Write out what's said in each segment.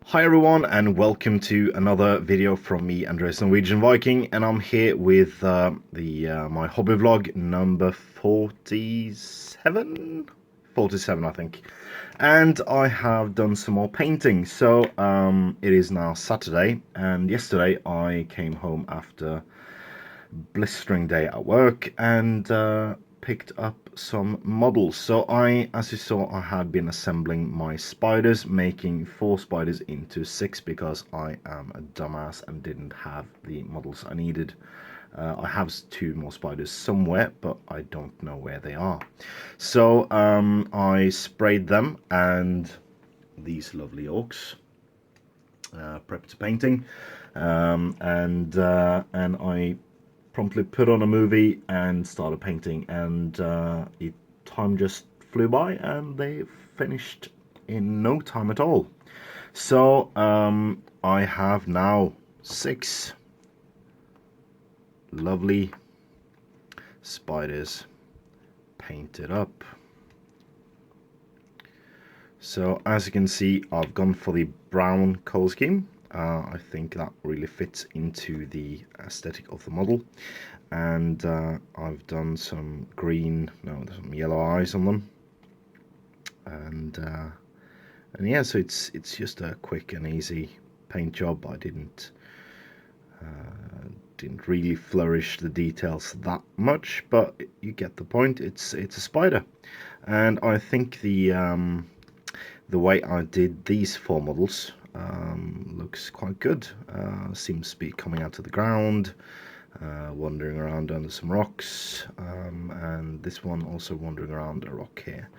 Hi everyone, and welcome to another video from me, Andreas, Norwegian Viking, and I'm here with my hobby vlog number 47, I think. And I have done some more painting. So it is now Saturday, and yesterday I came home after blistering day at work and picked up some models. So as you saw, I had been assembling my spiders, making 4 spiders into 6 because I am a dumbass and didn't have the models I needed. I have 2 more spiders somewhere, but I don't know where they are. So I sprayed them and these lovely orcs, prepped to painting, and I promptly put on a movie and started painting, and time just flew by and they finished in no time at all. So I have now 6 lovely spiders painted up. So as you can see, I've gone for the brown color scheme. I think that really fits into the aesthetic of the model, and I've done some some yellow eyes on them, and yeah, so it's just a quick and easy paint job. I didn't really flourish the details that much, but you get the point. It's a spider, and I think the way I did these 4 models looks quite good. Seems to be coming out of the ground, wandering around under some rocks, and this one also wandering around a rock here.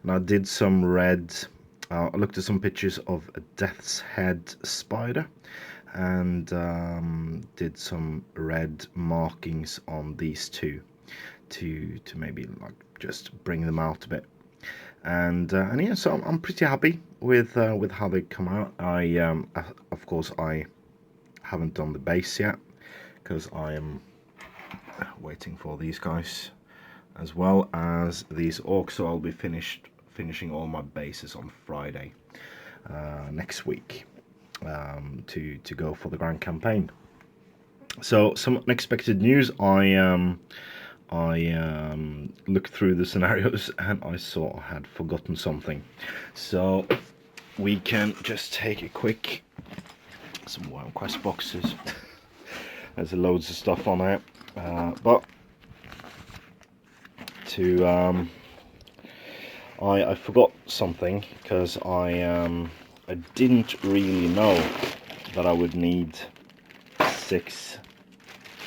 And I did some red. I looked at some pictures of a death's head spider and did some red markings on these 2 to maybe like just bring them out a bit. And yeah, so I'm pretty happy with how they come out. Of course, I haven't done the base yet because I am waiting for these guys as well as these orcs. So I'll be finishing all my bases on Friday next week to go for the grand campaign. So some unexpected news. I looked through the scenarios and I saw I had forgotten something. So we can just take a quick, some wild quest boxes. There's loads of stuff on there, but I forgot something because I didn't really know that I would need 6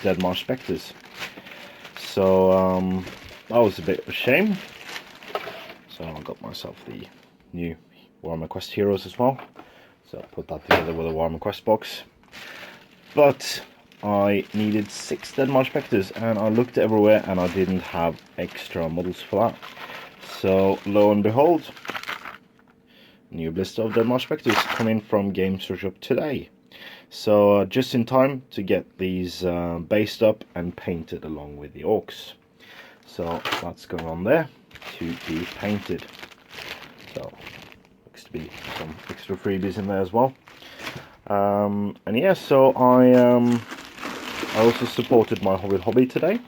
Dead Marsh Spectres. So that was a bit of a shame. So I got myself the new Warhammer Quest Heroes as well. So I put that together with a Warhammer Quest box. But I needed 6 Dead Marsh Spectres, and I looked everywhere and I didn't have extra models for that. So lo and behold, new blister of Dead Marsh Spectres come in from Games Workshop today. So just in time to get these based up and painted along with the orcs. So that's going on there to be painted. So looks to be some extra freebies in there as well. And yeah, so I also supported my hobby today.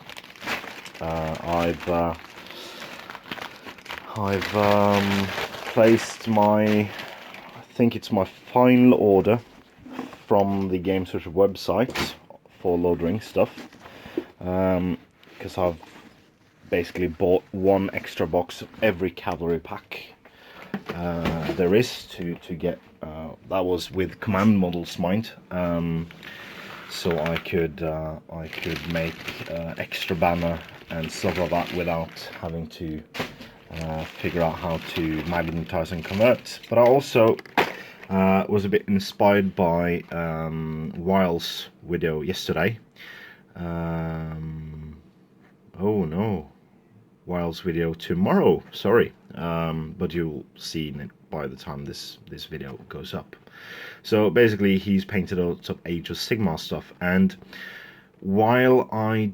I've placed my, I think it's my final order from the Games Workshop website for Lord of the Rings stuff, because I've basically bought 1 extra box of every cavalry pack there is to get. That was with command models, mind, so I could make extra banner and stuff like that without having to figure out how to magnetize and convert. But I also was a bit inspired by Wiles' video yesterday. Oh no, Wiles' video tomorrow, sorry, but you'll see it by the time this video goes up. So basically he's painted lots of Age of Sigmar stuff, and while I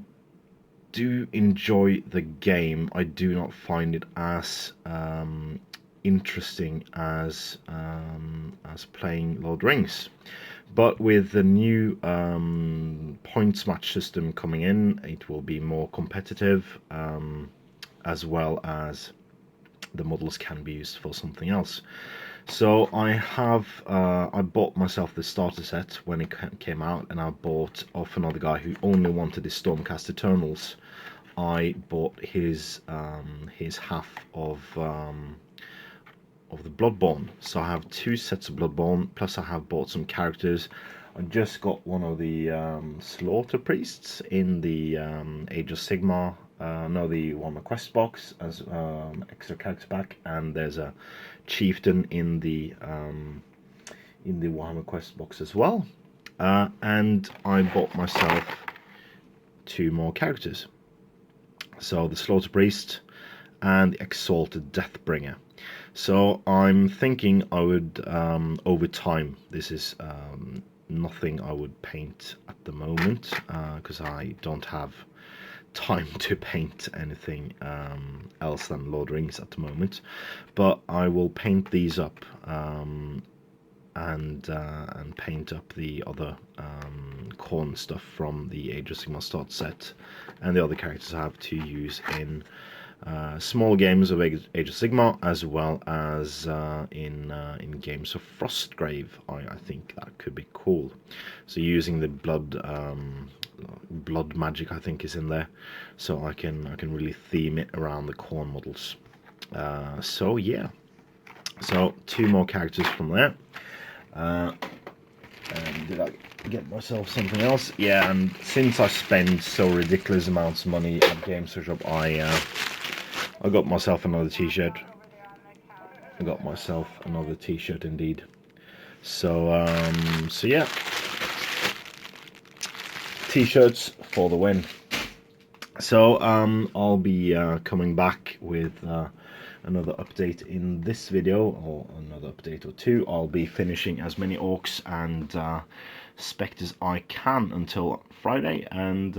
do enjoy the game, I do not find it as interesting as playing Lord of the Rings. But with the new points match system coming in, it will be more competitive, as well as the models can be used for something else. So I bought myself the starter set when it came out, and I bought off another guy who only wanted the Stormcast Eternals. I bought his half of the Bloodborne. So I have 2 sets of Bloodborne, plus I have bought some characters. I just got one of the Slaughter Priests in the Age of Sigmar, the Warhammer Quest box as extra character pack, and there's a Chieftain in the Warhammer Quest box as well. And I bought myself 2 more characters. So the Slaughter Priest and the Exalted Deathbringer. So I'm thinking I would, over time, this is nothing I would paint at the moment, because I don't have time to paint anything else than Lord of the Rings at the moment. But I will paint these up, and paint up the other corn stuff from the Age of Sigmar start set, and the other characters I have to use in small games of Age of Sigmar, as well as in games of Frostgrave. I think that could be cool. So using the blood magic, I think, is in there, so I can really theme it around the corn models. So yeah, so 2 more characters from there. And did I get myself something else? Yeah, and since I spend so ridiculous amounts of money at Games Workshop, I got myself another t-shirt. I got myself another t-shirt indeed. So yeah, t-shirts for the win. So I'll be coming back with another update in this video, or another update or 2. I'll be finishing as many orcs and spectres I can until Friday, and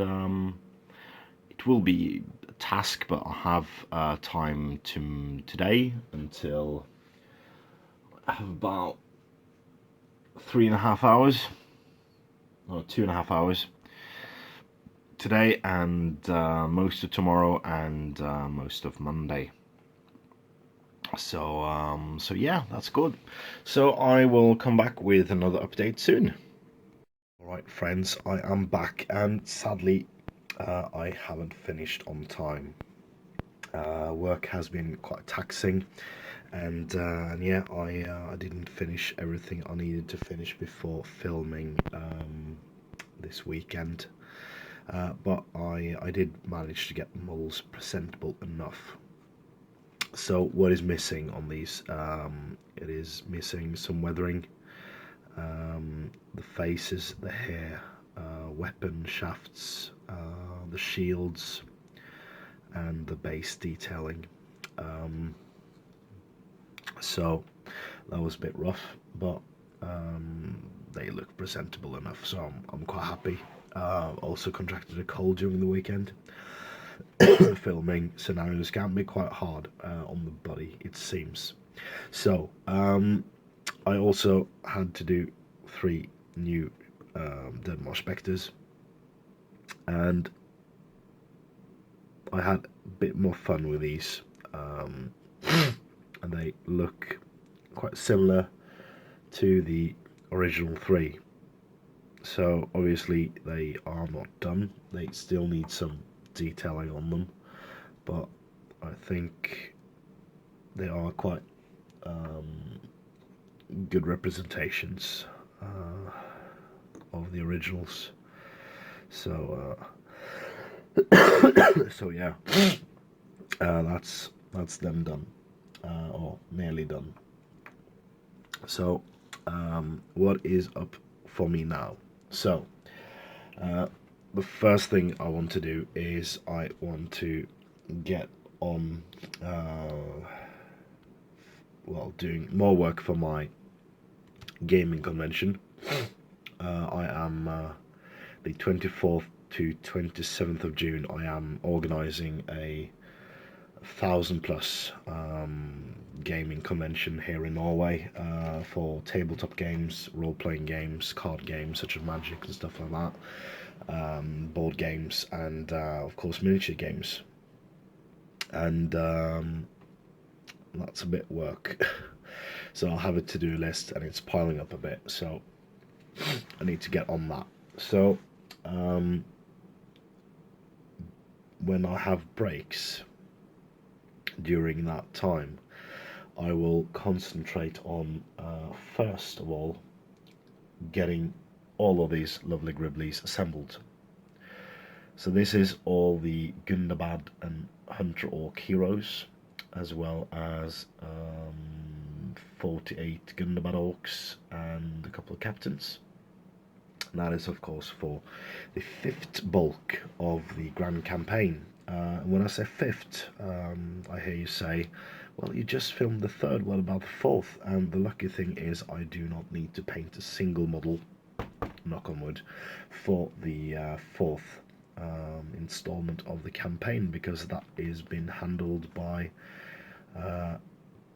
it will be a task, but I have time today until I have about 3.5 hours, or 2.5 hours today, and most of tomorrow, and most of Monday. So yeah, that's good. So I will come back with another update soon. Alright friends, I am back, and sadly I haven't finished on time. Work has been quite taxing, and yeah, I didn't finish everything I needed to finish before filming this weekend. But I did manage to get the models presentable enough. So what is missing on these? It is missing some weathering, the faces, the hair, weapon shafts, the shields, and the base detailing. So that was a bit rough, but they look presentable enough, so I'm quite happy. Also contracted a cold during the weekend. Filming scenarios can be quite hard on the body, it seems. So I also had to do 3 new Denmark Spectres, and I had a bit more fun with these, and they look quite similar to the original 3. So obviously they are not done, they still need some detailing on them, but I think they are quite good representations of the originals. So so yeah, that's them done, or nearly done. So what is up for me now? So the first thing I want to do is I want to get on doing more work for my gaming convention. I am the 24th to 27th of June. I am organizing a 1,000+ gaming convention here in Norway for tabletop games, role-playing games, card games such as Magic and stuff like that, board games, and of course miniature games. And that's a bit work. So I'll have a to-do list, and it's piling up a bit, so I need to get on that. So when I have breaks during that time, I will concentrate on first of all getting all of these lovely Gribblies assembled. So this is all the Gundabad and Hunter Orc heroes, as well as 48 Gundabad Orcs and a couple of captains. And that is of course for the 5th bulk of the Grand Campaign. And when I say 5th, I hear you say, well, you just filmed the 3rd, what about the 4th? And the lucky thing is I do not need to paint a single model, knock on wood, for the 4th installment of the campaign, because that is been handled by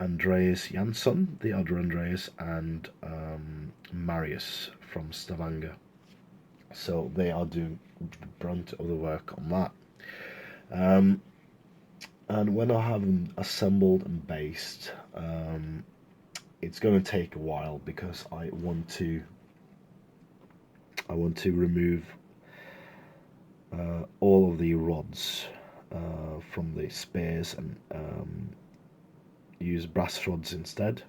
Andreas Jansson, the other Andreas, and Marius from Stavanger. So they are doing the brunt of the work on that. And when I have them assembled and based, it's going to take a while, because I want to remove all of the rods from the spears, and use brass rods instead,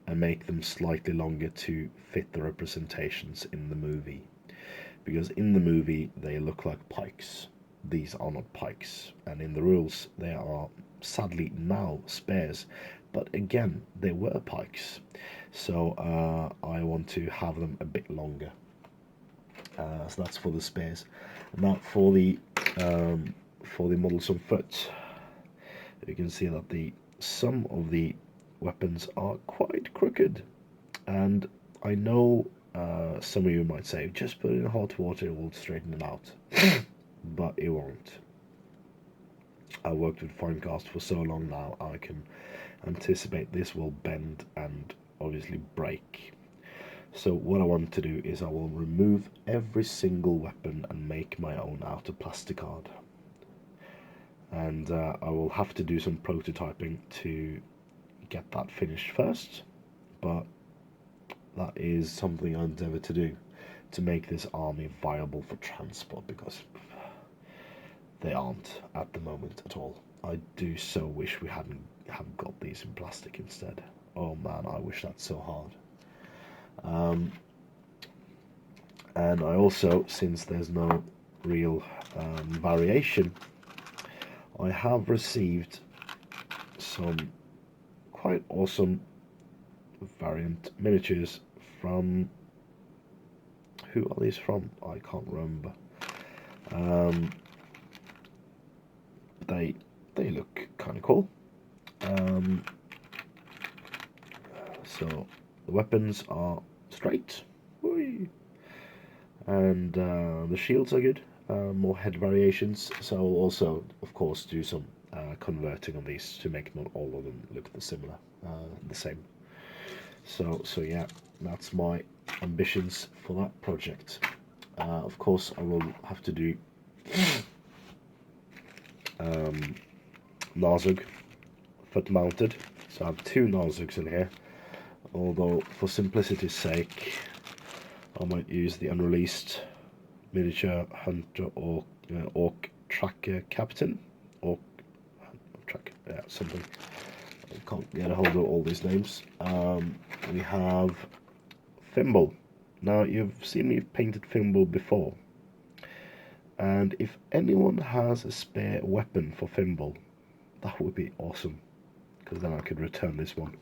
and make them slightly longer to fit the representations in the movie, because in the movie they look like pikes. These are not pikes, and in the rules they are sadly now spears, but again they were pikes. So I want to have them a bit longer. So that's for the spears. Now for the models on foot, you can see that some of the weapons are quite crooked, and I know some of you might say, just put it in hot water, it will straighten it out. But it won't. I worked with Finecast for so long now, I can anticipate this will bend and obviously break. So what I want to do is I will remove every single weapon and make my own out of plasticard. And I will have to do some prototyping to get that finished first, but that is something I endeavour to do to make this army viable for transport, because they aren't at the moment at all. I do so wish we have got these in plastic instead. Oh man, I wish that so hard. And I also, since there's no real variation, I have received some quite awesome variant miniatures from, who are these from? I can't remember. They look kind of cool. So the weapons are straight, and the shields are good. More head variations. So I'll also, of course, do some converting on these to make not all of them look the same. So yeah, that's my ambitions for that project. Of course, I will have to do Narzug foot mounted. So I have 2 Narzugs in here, although for simplicity's sake I might use the unreleased miniature Hunter Orc Tracker Captain, Orc Tracker, yeah, something. I can't get a hold of all these names. We have Thimble. Now you've seen me painted Thimble before, and if anyone has a spare weapon for Thimble, that would be awesome, because then I could return this one,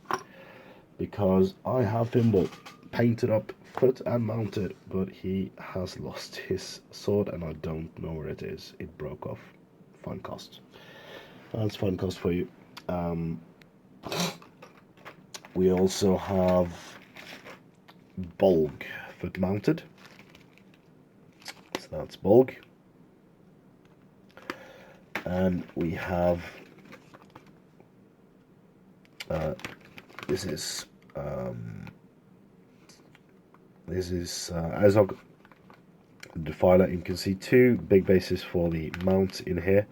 because I have Thimble painted up, foot and mounted, but he has lost his sword and I don't know where it is. It broke off. Fun cost. That's fun cost for you. We also have Bolg foot mounted. So that's Bolg. And we have This is ASOG defiler. You can see two big bases for the mount in here,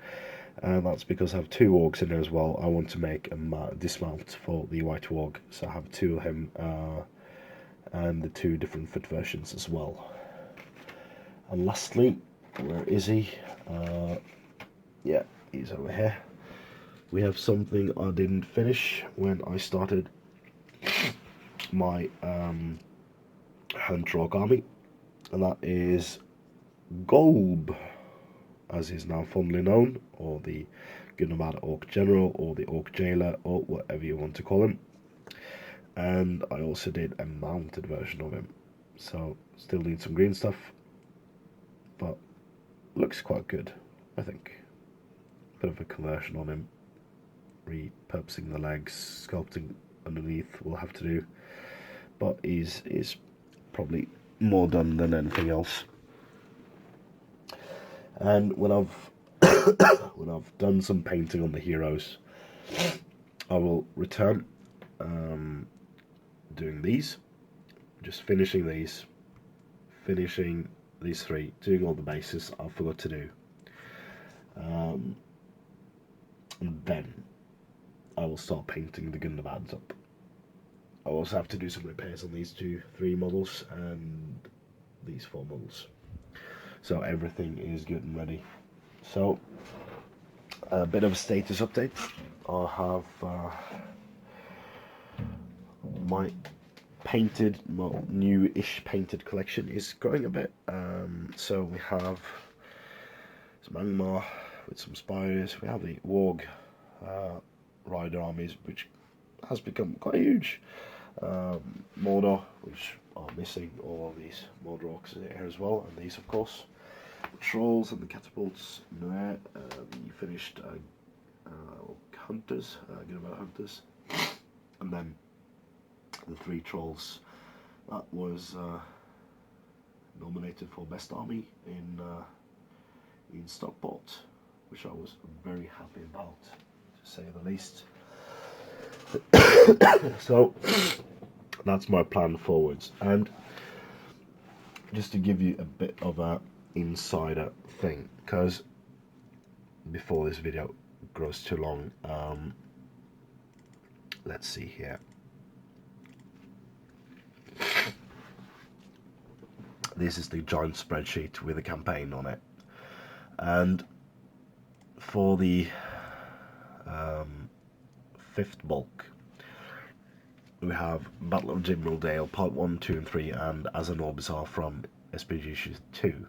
and that's because I have two wargs in there as well. I want to make a dismount for the white warg, so I have two of him and the two different foot versions as well. And lastly, where is he? Yeah, he's over here. We have something I didn't finish when I started my Hunter Orc army, and that is GOB, as is now fondly known, or the good nomad Orc General, or the Orc Jailer, or whatever you want to call him. And I also did a mounted version of him, so still need some green stuff, but looks quite good, I think. Bit of a conversion on him, repurposing the legs, sculpting underneath we'll have to do, but is probably more done than anything else. And when I've when I've done some painting on the heroes, I will return doing these, just finishing these three, doing all the bases I forgot to do, and then I will start painting the Gundabads up. I also have to do some repairs on these 3 models and these 4 models, so everything is good and ready. So a bit of a status update. I have my painted, well, new-ish painted collection is growing a bit. So we have some Angmar with some spires. We have the Warg rider armies, which has become quite huge. Mordor, which are missing all of these Mordor orcs here as well, and these, of course. The trolls and the catapults there. The finished hunters, hunters, and then the 3 trolls that was nominated for best army in Stockport, which I was very happy about, to say the least. So that's my plan forwards. And just to give you a bit of a insider thing, because before this video grows too long, let's see here. This is the giant spreadsheet with a campaign on it, and for the 5th bulk we have Battle of Gibraldale Part 1, 2 and 3, and As an Orbisar from SPG issue 2.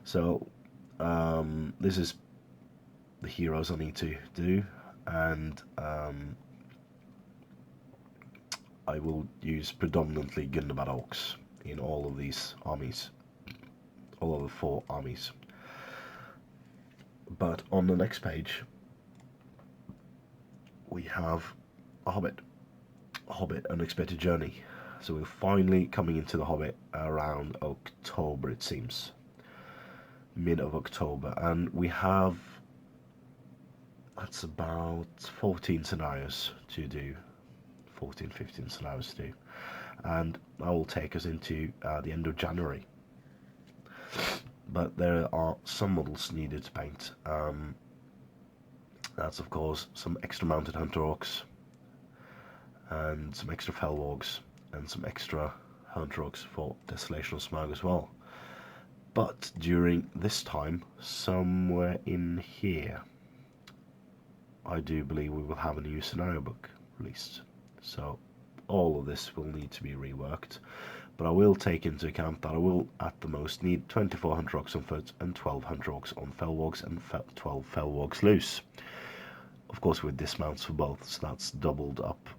So this is the heroes I need to do, and I will use predominantly Gundabad Orcs in all of these armies, all of the 4 armies. But on the next page we have a Hobbit, Unexpected Journey. So we're finally coming into the Hobbit around October, it seems, mid of October, and we have, that's about 14 scenarios to do, 15 scenarios to do, and that will take us into the end of January. But there are some models needed to paint. That's of course some extra mounted Hunter Orcs, and some extra Fell Wargs, and some extra Hunter Orcs for Desolation of Smaug as well. But during this time, somewhere in here, I do believe we will have a new scenario book released. So all of this will need to be reworked, but I will take into account that I will at the most need 24 Hunter Orcs on foot and 12 Hunter Orcs on Fell Wargs and 12 Fell Wargs loose. Of course with dismounts for both, so that's doubled up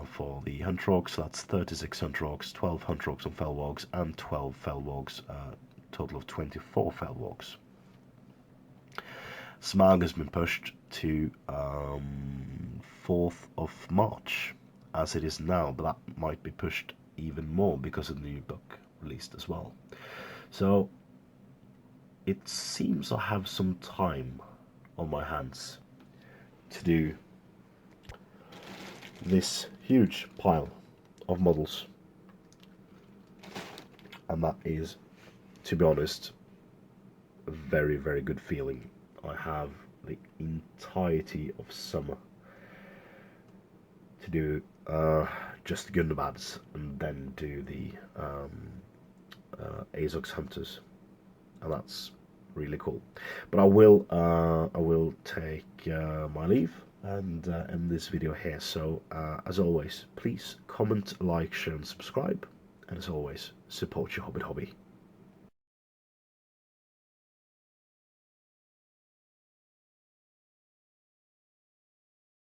for the Hunter Orcs, so that's 36 Hunter Orcs, 12 Hunter Orcs on Fell Wargs and 12 Fell Wargs, total of 24 Fell Wargs. Smaug has been pushed to 4th of March as it is now, but that might be pushed even more because of the new book released as well. So it seems I have some time on my hands to do this huge pile of models, and that is, to be honest, a very, very good feeling. I have the entirety of summer to do just the Gunnabads and then do the Azox Hunters, and that's really cool. But I will take my leave and end this video here. So as always, please comment, like, share and subscribe, and as always, support your Hobbit hobby.